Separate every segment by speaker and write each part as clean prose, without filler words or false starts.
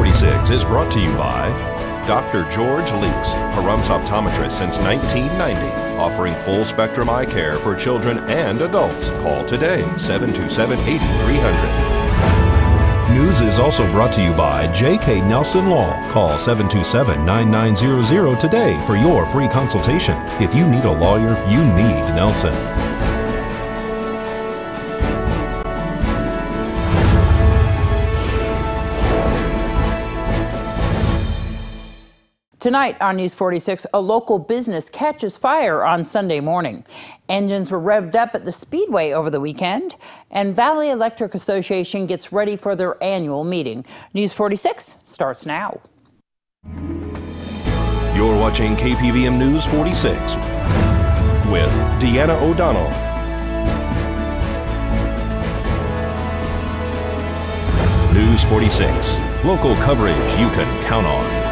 Speaker 1: 46 is brought to you by Dr. George Leeks, Pahrump's optometrist since 1990, offering full-spectrum eye care for children and adults. Call today, 727-8300. News is also brought to you by J.K. Nelson Law. Call 727-9900 today for your free consultation. If you need a lawyer, you need Nelson.
Speaker 2: Tonight on News 46, a local business catches fire on Sunday morning. Engines were revved up at the Speedway over the weekend, and Valley Electric Association gets ready for their annual meeting. News 46 starts now.
Speaker 1: You're watching KPVM News 46 with Deanna O'Donnell. News 46, local coverage you can count on.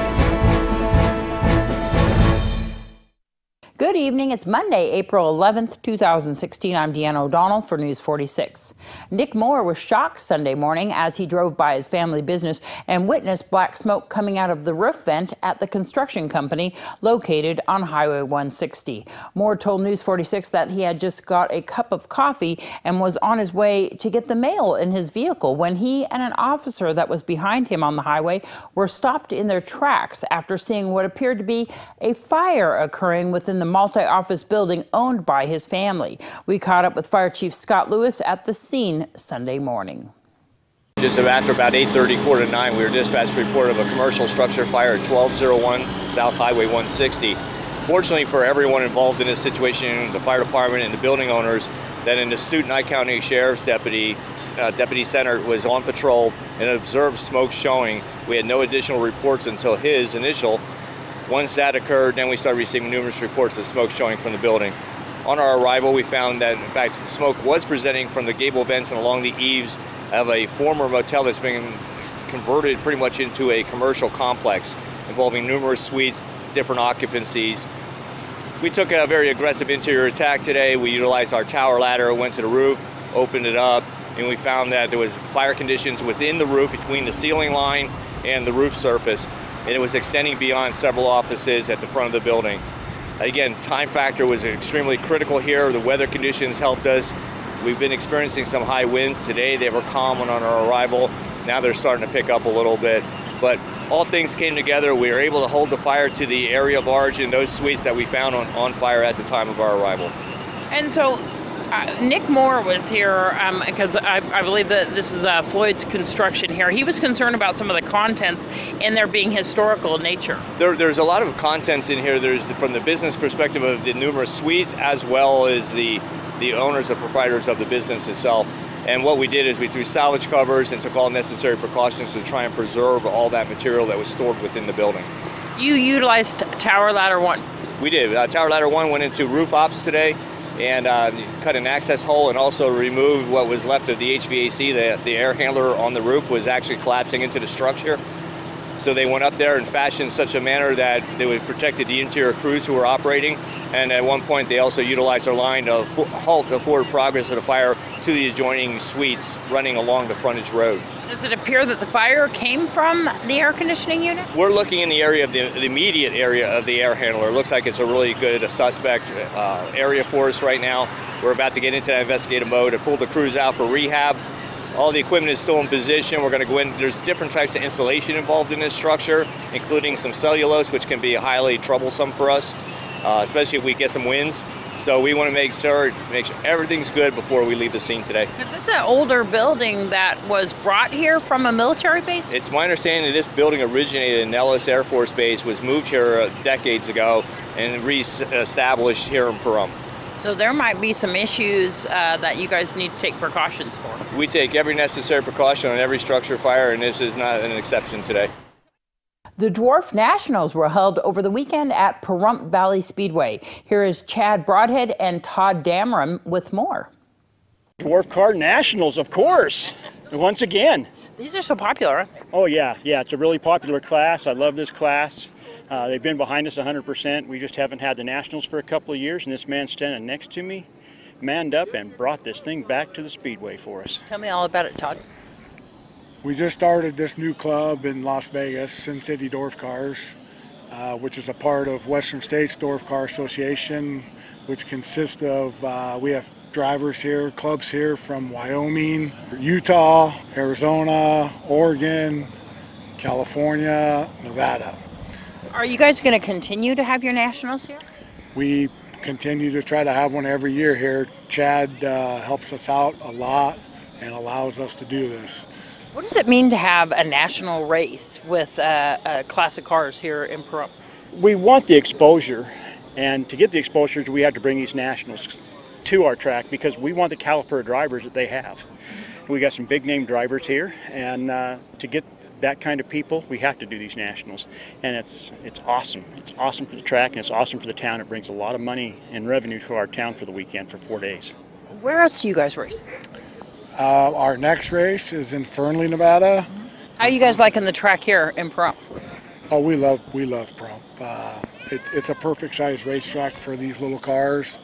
Speaker 2: Good evening. It's Monday, April 11th, 2016. I'm Deanna O'Donnell for News 46. Nick Moore was shocked Sunday morning as he drove by his family business and witnessed black smoke coming out of the roof vent at the construction company located on Highway 160. Moore told News 46 that he had just got a cup of coffee and was on his way to get the mail in his vehicle when he and an officer that was behind him on the highway were stopped in their tracks after seeing what appeared to be a fire occurring within the multi-office building owned by his family. We caught up with Fire Chief Scott Lewis at the scene Sunday morning.
Speaker 3: Just after about 8:30, 8:45, we were dispatched a report of a commercial structure fire at 1201 South Highway 160. Fortunately for everyone involved in this situation, the fire department and the building owners, that an astute Nye County Sheriff's Deputy Center was on patrol and observed smoke showing. We had no additional reports until his initial. Once that occurred, then we started receiving numerous reports of smoke showing from the building. On our arrival, we found that, in fact, smoke was presenting from the gable vents and along the eaves of a former motel that's been converted pretty much into a commercial complex involving numerous suites, different occupancies. We took a very aggressive interior attack today. We utilized our tower ladder, went to the roof, opened it up, and we found that there was fire conditions within the roof between the ceiling line and the roof surface, and it was extending beyond several offices at the front of the building. Again, time factor was extremely critical here. The weather conditions helped us. We've been experiencing some high winds today. They were calm on our arrival. Now they're starting to pick up a little bit. But all things came together. We were able to hold the fire to the area of origin, those suites that we found on fire at the time of our arrival.
Speaker 2: And so Nick Moore was here because I believe that this is Floyd's construction here. He was concerned about some of the contents and their being historical in nature.
Speaker 3: There's a lot of contents in here. There's from the business perspective of the numerous suites, as well as the owners and proprietors of the business itself. And what we did is we threw salvage covers and took all necessary precautions to try and preserve all that material that was stored within the building.
Speaker 2: You utilized Tower Ladder 1.
Speaker 3: We did. Tower Ladder 1 went into roof ops today and cut an access hole and also removed what was left of the HVAC. The air handler on the roof was actually collapsing into the structure. So they went up there and fashioned such a manner that they would protect the interior crews who were operating. And at one point, they also utilized our line to halt the forward progress of the fire to the adjoining suites running along the frontage road.
Speaker 2: Does it appear that the fire came from the air conditioning unit?
Speaker 3: We're looking in the area of the immediate area of the air handler. It looks like it's a really good suspect area for us right now. We're about to get into that investigative mode and pull the crews out for rehab. All the equipment is still in position. We're going to go in. There's different types of insulation involved in this structure, including some cellulose, which can be highly troublesome for us, especially if we get some winds. So we want to make sure everything's good before we leave the scene today.
Speaker 2: Is this an older building that was brought here from a military base?
Speaker 3: It's my understanding that this building originated in Nellis Air Force Base, was moved here decades ago, and re-established here in Pahrump.
Speaker 2: So there might be some issues that you guys need to take precautions for.
Speaker 3: We take every necessary precaution on every structure fire, and this is not an exception today.
Speaker 2: The Dwarf Nationals were held over the weekend at Pahrump Valley Speedway. Here is Chad Broadhead and Todd Dameron with more.
Speaker 4: Dwarf Car Nationals, of course, once again.
Speaker 2: These are so popular, aren't they?
Speaker 4: Oh yeah, it's a really popular class. I love this class. They've been behind us 100%. We just haven't had the Nationals for a couple of years, and this man standing next to me manned up and brought this thing back to the Speedway for us.
Speaker 2: Tell me all about it, Todd.
Speaker 5: We just started this new club in Las Vegas, Sin City Dwarf Cars, which is a part of Western States Dwarf Car Association, which consists of, we have drivers here, clubs here from Wyoming, Utah, Arizona, Oregon, California, Nevada.
Speaker 2: Are you guys going to continue to have your nationals here?
Speaker 5: We continue to try to have one every year here. Chad helps us out a lot and allows us to do this.
Speaker 2: What does it mean to have a national race with classic cars here in Pahrump?
Speaker 4: We want the exposure, and to get the exposure, we have to bring these nationals to our track because we want the caliper drivers that they have. We got some big name drivers here, and to get that kind of people, we have to do these nationals, and it's awesome. It's awesome for the track, and it's awesome for the town. It brings a lot of money and revenue to our town for the weekend for 4 days.
Speaker 2: Where else do you guys race?
Speaker 5: Our next race is in Fernley, Nevada.
Speaker 2: How are you guys liking the track here in Pahrump?
Speaker 5: Oh, we love Pahrump. It's a perfect size racetrack for these little cars.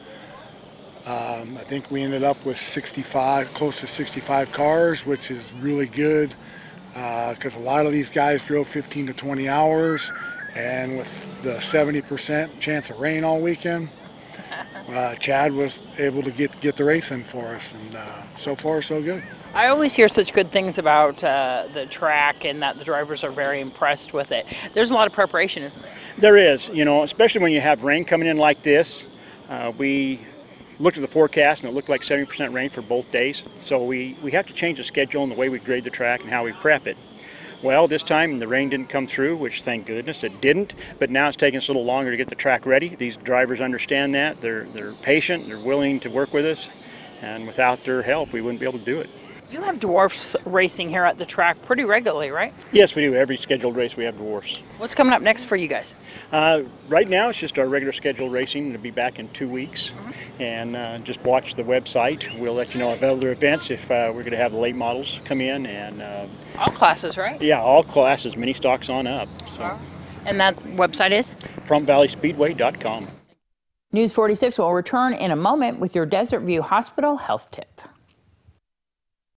Speaker 5: I think we ended up with 65, close to 65 cars, which is really good. Because a lot of these guys drove 15 to 20 hours, and with the 70% chance of rain all weekend, Chad was able to get the race in for us, and so far so good.
Speaker 2: I always hear such good things about the track and that the drivers are very impressed with it. There's a lot of preparation, isn't there?
Speaker 4: There is, you know, especially when you have rain coming in like this. We looked at the forecast and it looked like 70% rain for both days. So we have to change the schedule and the way we grade the track and how we prep it. Well, this time the rain didn't come through, which thank goodness it didn't, but now it's taking us a little longer to get the track ready. These drivers understand that. They're patient, they're willing to work with us, and without their help we wouldn't be able to do it.
Speaker 2: You have Dwarfs racing here at the track pretty regularly, right?
Speaker 4: Yes, we do. Every scheduled race we have Dwarfs.
Speaker 2: What's coming up next for you guys?
Speaker 4: Right now it's just our regular scheduled racing. It'll be back in 2 weeks. And just watch the website. We'll let you know of other events if we're going to have the late models come in. And
Speaker 2: all classes, right?
Speaker 4: Yeah, all classes, mini stocks on up. So.
Speaker 2: Wow. And that website is?
Speaker 4: PahrumpValleySpeedway.com.
Speaker 2: News 46 will return in a moment with your Desert View Hospital health tip.